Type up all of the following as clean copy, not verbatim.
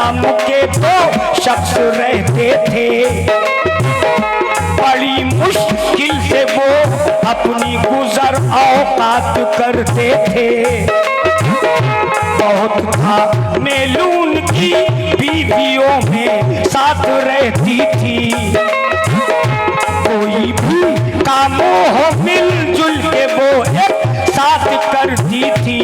नाम के दो शख्स रहते थे। बड़ी मुश्किल से वो अपनी गुजर औकात करते थे। बहुत था मेलून की बीवियों में साथ रहती थी। कोई भी कामों हो मिलजुल के वो एक साथ करती थी।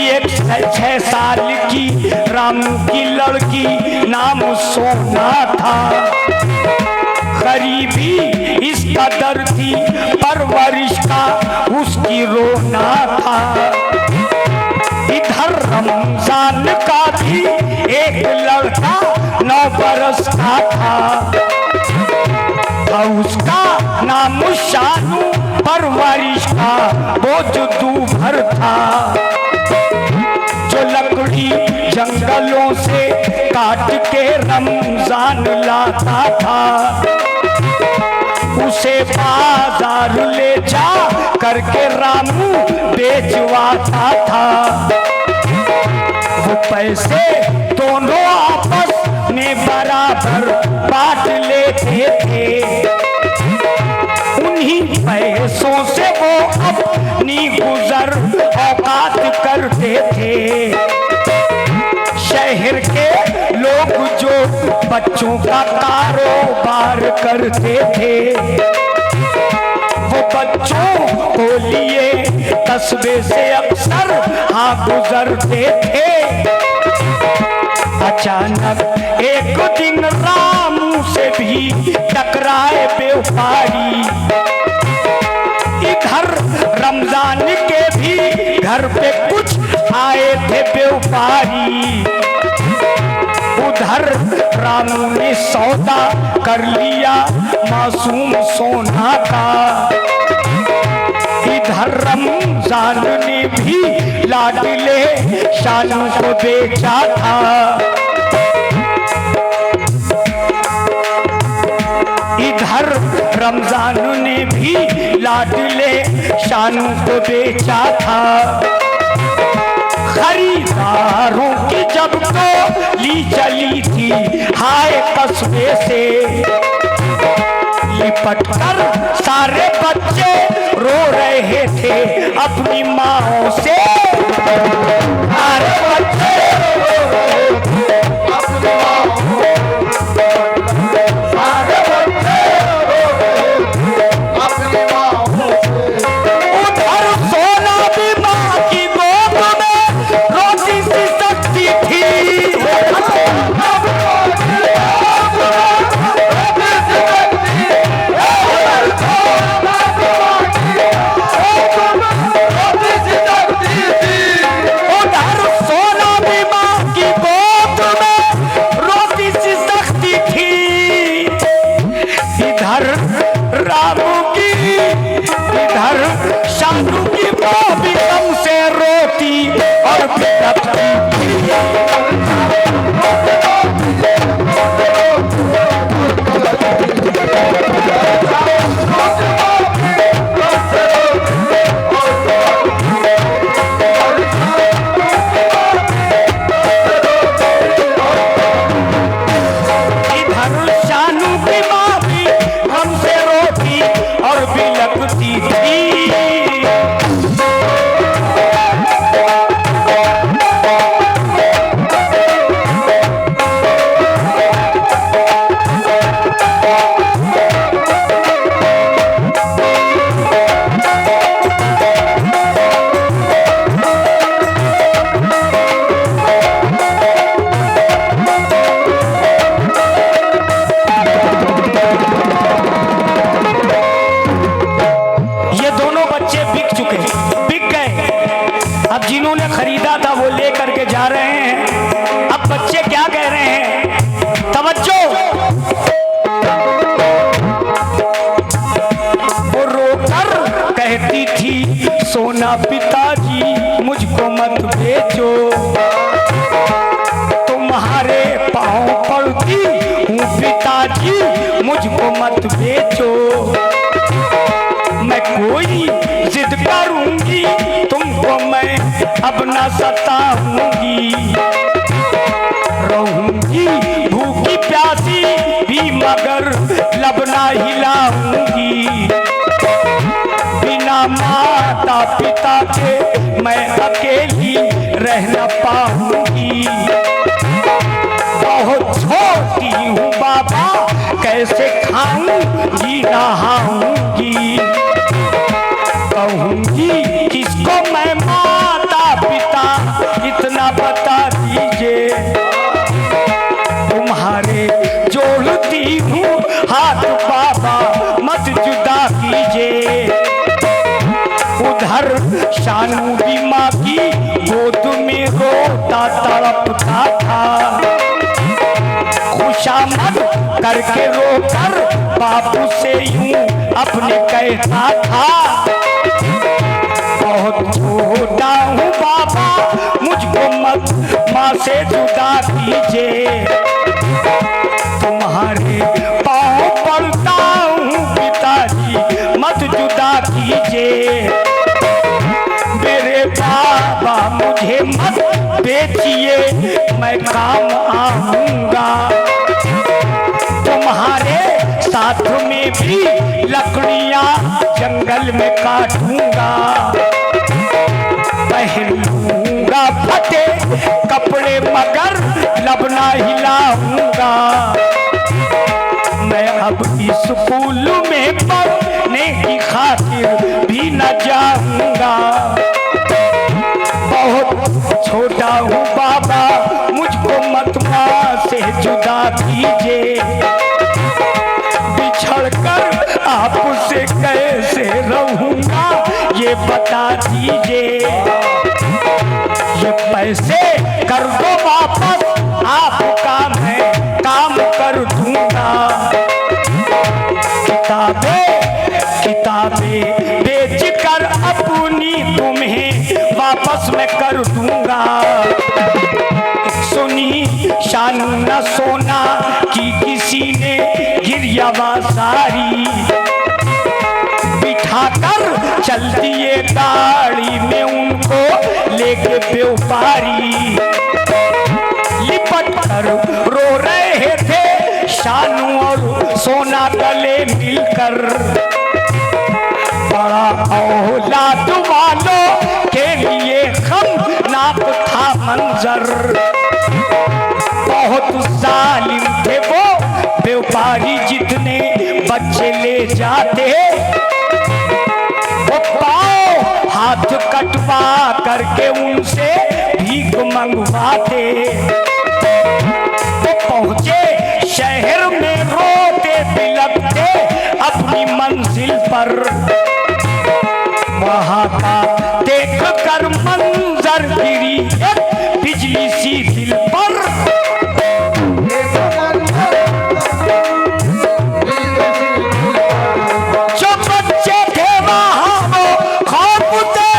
एक 6 साल की रामू की लड़की नाम सोना था। गरीबी इस कदर थी परवरिश का उसकी रोना था। इधर रमजान का भी एक लड़का 9 बरस का था। उसका नाम शानू परवरिश का बोझ दूभर था। जो लकड़ी जंगलों से काट के रमजान लाता था, उसे बाजार ले जा करके रामू बेचवाता था। वो पैसे दोनों आपस में बराबर बांट लेते थे। उन्हीं पैसों से वो अपनी गुजर औकात करते थे। शहर के लोग जो बच्चों का कारोबार करते थे, वो बच्चों को लिए कस्बे से अक्सर गुजरते थे। अचानक एक दिन रामू से भी टकराए व्यापारी। इधर रमजान के भी घर पे कुछ आए थे व्यापारी। उधर रामू ने सौदा कर लिया मासूम सोना का। इधर रमजान ने भी लाडले शानू को बेचा था। इधर रमजान ने भी लाडले शानू को बेचा था। खरीदारों की जब तो ली चली थी हाय कस्बे से। लिपट कर सारे बच्चे रो रहे थे अपनी माँओं से। सारे बच्चे रो रहे थे अपनी माँओं से। सारे बच्चे रो रहे थे अपनी माँओं से। उधर सोना भी माँ की गोद में रोटी सी सकती थी। रामू की इधर शानू की माँ भी कम से रोती और बिलकती थी। इधर शानू की माँ भी हमसे रोती और बिलकती थी। जिन्होंने खरीदा था वो लेकर के जा रहे हैं। अब बच्चे क्या कह रहे हैं, तवज्जो। वो रोकर कहती थी सोना पिताजी मुझको मत बेचो। तुम्हारे पाँव पड़ती हूँ पिताजी मुझको मत बेचो। मैं कोई जिद करूंगी तुमको मैं अब न सताऊंगी। रह न पाऊंगी। बहुत छोटी हूँ बाबा, कैसे खाऊंगी नहाऊंगी। कहूंगी किसको मैं माता पिता, इतना बता दीजिए। तुम्हारे जोड़ती हूँ हाथ बाबा, मत जुदा कीजिए। उधर शानू भी माँ की गोद में रोता तड़पता था। खुशामद करके रोकर बापू से यूं अपने कहता था, बहुत छोटा हूँ बाबा, मुझको मत माँ से जुदा कीजिए। तुम्हारे पाँव पड़ता हूँ पिताजी, मत जुदा कीजिए। मेरे बाबा मुझे मत बेचिए, मैं काम आऊंगा। तुम्हारे साथ में भी लकड़ियां जंगल में काटूंगा। पहन लूंगा फटे कपड़े मगर लब ना हिलाऊंगा। मैं अब स्कूल में पढ़ने की खातिर भी न जाऊंगा। बहुत छोटा हूँ बाबा, मुझको मत माँ से जुदा कीजिए। बिछड़कर आपसे कैसे रहूंगा ये बता दीजिए। ये पैसे कर दो वापस, आपका मैं काम कर दूंगा। किताबें बेच कर अपनी तुम्हें वापस मैं कर दूंगा। सुनी शानू न सोना कि किसी ने गिरियावा सारी, बिठाकर चल दिए गाड़ी में उनको लेके व्यापारी। लिपट कर रो रहे थे शानू और सोना गले मिलकर। बड़ा औलाद वालों के लिए खौफनाक था मंजर। बहुत जालिम थे वो व्यापारी, जितने बच्चे ले जाते वो पाँव हाथ कटवा करके उनसे भीख मंगवाते। वो पहुंचे शहर में रोते बिलखते अपनी मंजिल पर। वहां का देख कर मंजर गिरी एक बिजली सी दिल पर। जो बच्चे थे वहां वो खौफ से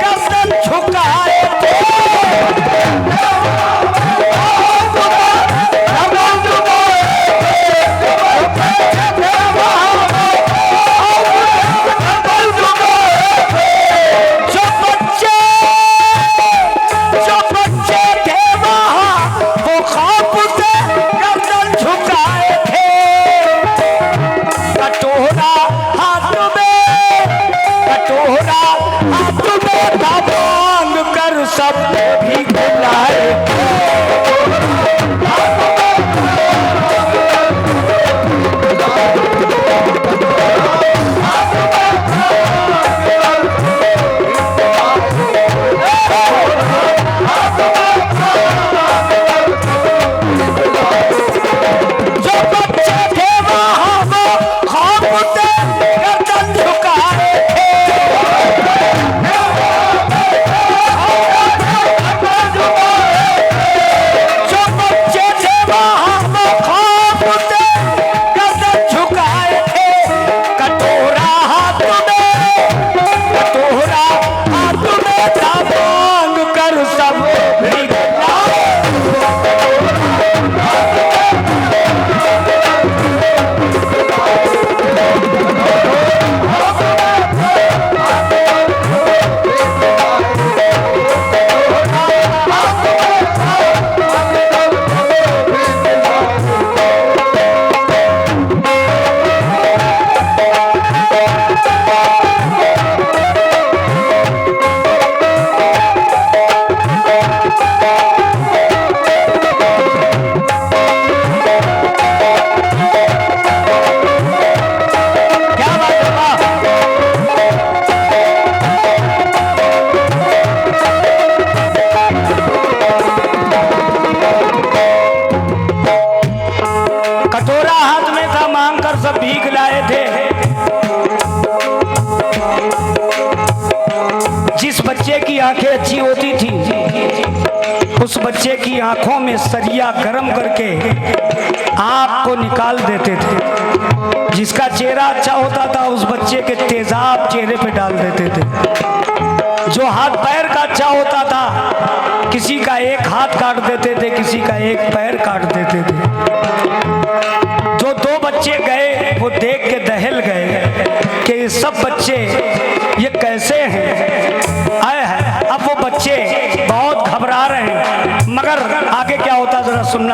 गर्दन झुकाए थे। आंखें अच्छी होती थी, उस बच्चे की आंखों में सरिया गरम करके आग को निकाल देते थे। जिसका चेहरा अच्छा होता था उस बच्चे के तेजाब चेहरे पे डाल देते थे। जो हाथ पैर का अच्छा होता था किसी का एक हाथ काट देते थे, किसी का एक पैर काट देते थे। जो दो बच्चे गए वो देख के दहल गए कि ये सब बच्चे ये कैसे हैं आए हैं। अब वो बच्चे बहुत घबरा रहे हैं, मगर आगे क्या होता जरा सुनना।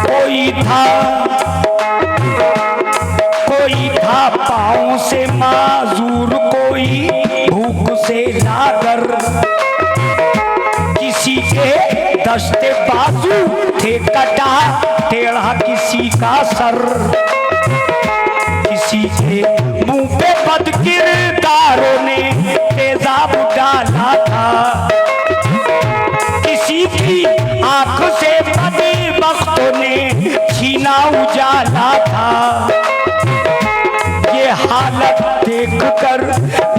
कोई था पाँव से माजूर, कोई भूख से लागर, किसी के दस्ते बाजू थे कटा टेढ़ा, किसी का सर, किसी के मुंह पे बदकिरदारों ने तेजाब डाला था, किसी की आंख से बदबख्तों ने छीना उजाला था। ये हालत देखकर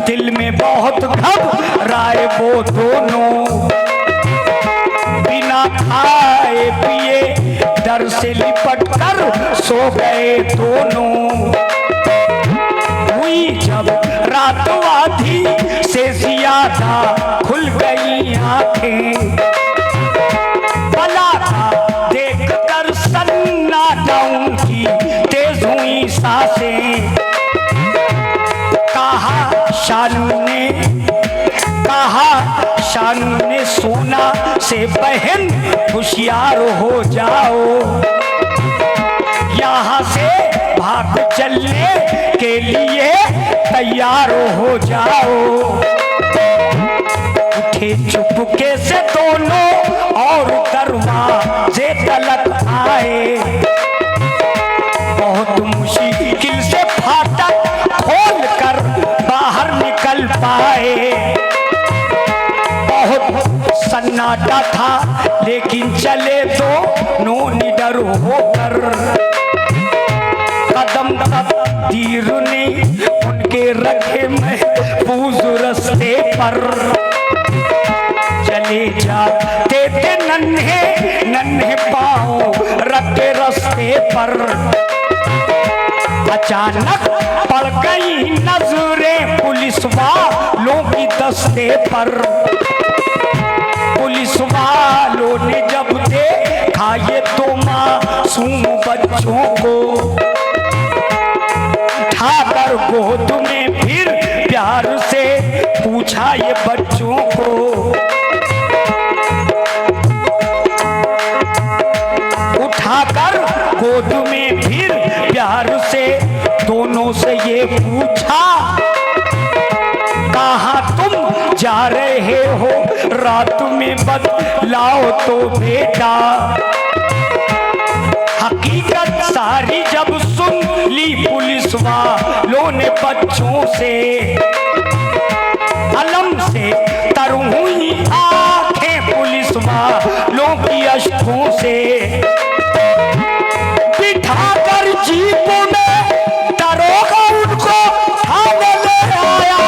दिल में बहुत घबराए वो दोनों, बिना खाए पिए डर से लिपट कर सो गए दोनों। हुई जब रात आधी से ज्यादा खुल गई आंखें, भला था देख कर सन्नाटा उनकी तेज हुई सांसें। कहा शानू ने सोना से बहन होशियार हो जाओ, यहाँ से भाग चलने के लिए तैयार हो जाओ। उठे चुपके से दोनों और दरवाजे तलक आए, बहुत मुश्किल से फाटक खोल कर बाहर निकल पाए। बहुत सन्नाटा था लेकिन चले दोनों निडर होकर, कदम तकदीर ने उनके रखे महफूज रास्ते पर। चले जाते थे नन्हे नन्हे पाँव रखे रास्ते पर, अचानक पड़ गई नजरें पुलिस वालों की दस्ते पर। पुलिस वालों ने जब देखा ये तो मासूम बच्चों को, उठाकर गोद में फिर प्यार से पूछा ये बच्चों को, उठाकर गोद में फिर प्यार से दोनों से ये पूछा, कहाँ तुम जा रहे हो रात में बतलाओ तो बेटा। हकीकत सारी जब सुन ली पुलिस वालों ने बच्चों से, अलम से तर हुई आंखें पुलिस वालों की अश्कों से। बिठाकर जीप में दरोगा उनको थाने ले आया,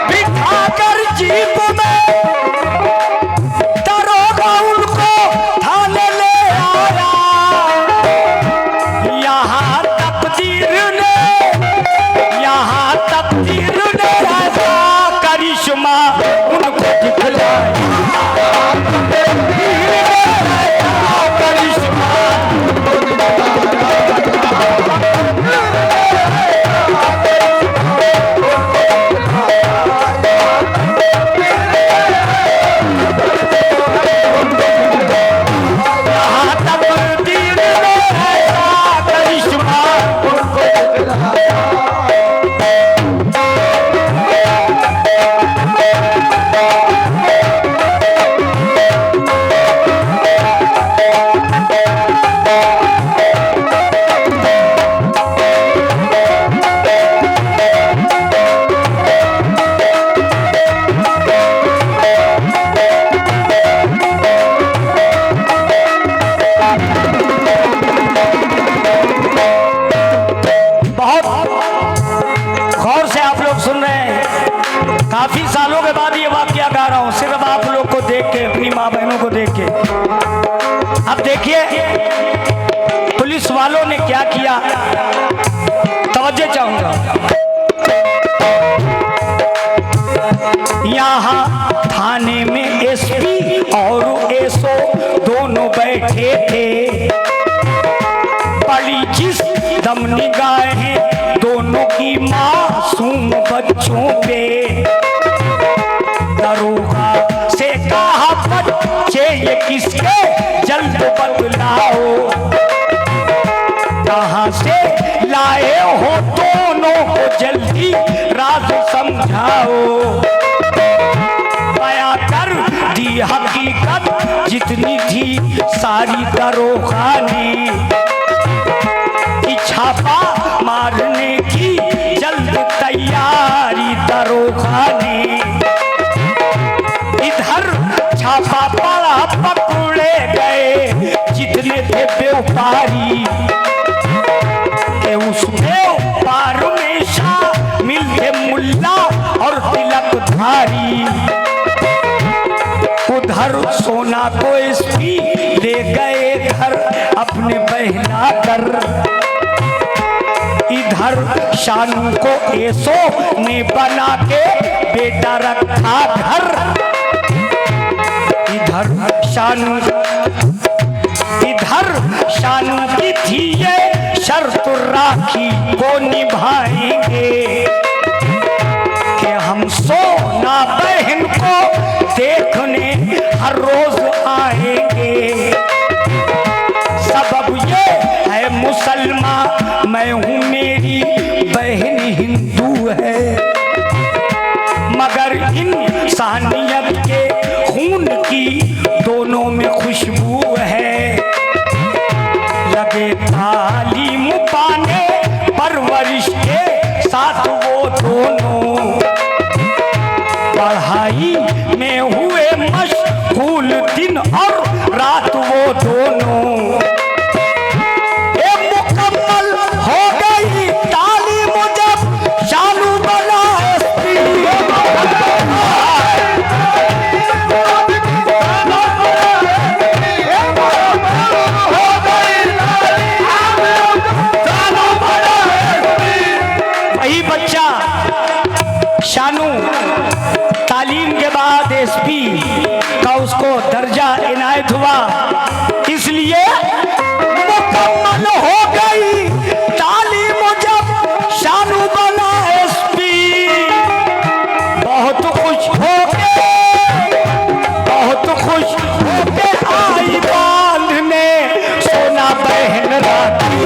बिठाकर जीप में दरोगा अब देखिए पुलिस वालों ने क्या किया, तवज्जो चाहूंगा। यहाँ थाने में एसपी और एसओ दोनों बैठे थे, पड़ी जिस दम निगाहें दोनों की मासूम बच्चों पे। दरोगा से कहा बच्चे ये किसके जल्द बतलाओ, कहाँ से लाए हो दोनों को जल्दी राज समझाओ। बयां कर दी हकीकत जितनी थी सारी दरोगा ने, कि छापा मारने की जल्द तैयारी दरोगा ने। इधर छापा पड़ा पकड़े गए जितने थे व्यापारी, के उस व्यापार में शामिल थे मुल्ला और तिलकधारी। उधर सोना को एसपी ले गए घर अपने बहला कर, इधर शानू को एसो ने बना के बेटा रखा घर। इधर शानू की थी ये शर्त राखी को निभाएंगे, कि हम सोना बहन को देखने हर रोज आएंगे। सबब ये है मुसलमान मैं हूँ, मेरी बहन हिंदू है, मगर इंसानियत के खून की दोनों में खुशबू है। लगे तालीम पाने परवरिश के साथ वो दोनों, पढ़ाई में हुए मशगूल दिन और रात वो दोनों। मुकम्मल हो गई तालीम जब शानू बना एसपी, वही बच्चा शानू तालीम के बाद एसपी का उसको दर्जा इनायत हुआ, इसलिए मुकम्मल हो गई तालीम जब शानू बना एसपी। बहुत खुश होके आई बांधने सोना बहन राखी।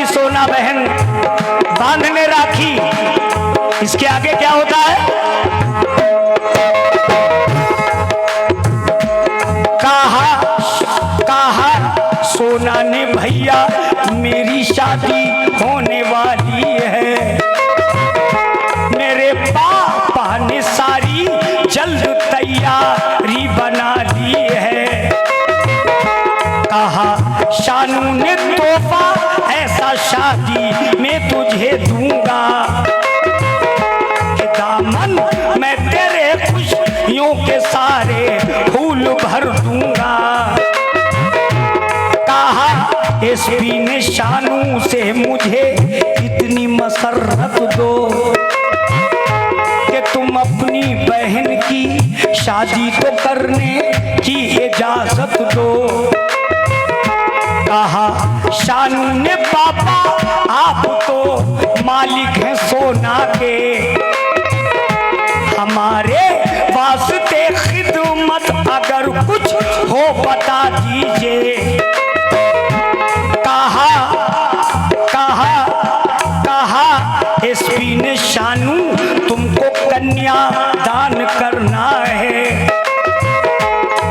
सोना बहन बांधने राखी। इसके आगे क्या होता है? कहा सोना ने भैया मेरी शादी होने वाली है, मेरे पापा ने सारी जल्द तैयारी बना ली है। कहा शानू ने तोहफा ऐसा शादी में तुझे दूंगा, कि दामन मैं तेरे खुशियों के सारे फूल भर दूंगा। कहा एसपी ने शानू से मुझे इतनी मसरत दो, कि तुम अपनी बहन की शादी तो करने की इजाजत दो। कहा शानू ने पापा आप तो मालिक हैं सोना के, हमारे वास्ते खिदमत अगर कुछ हो बता दीजिए। कहा एसपी ने शानू तुमको कन्या दान करना है,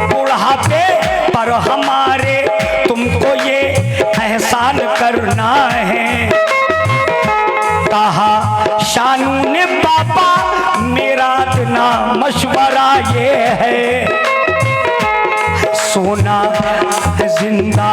बुढ़ापे पर हमारे तुमको ये एहसान करना है। कहा शानू ने पापा मेरा इतना मशवरा ये है, सोना जिंदा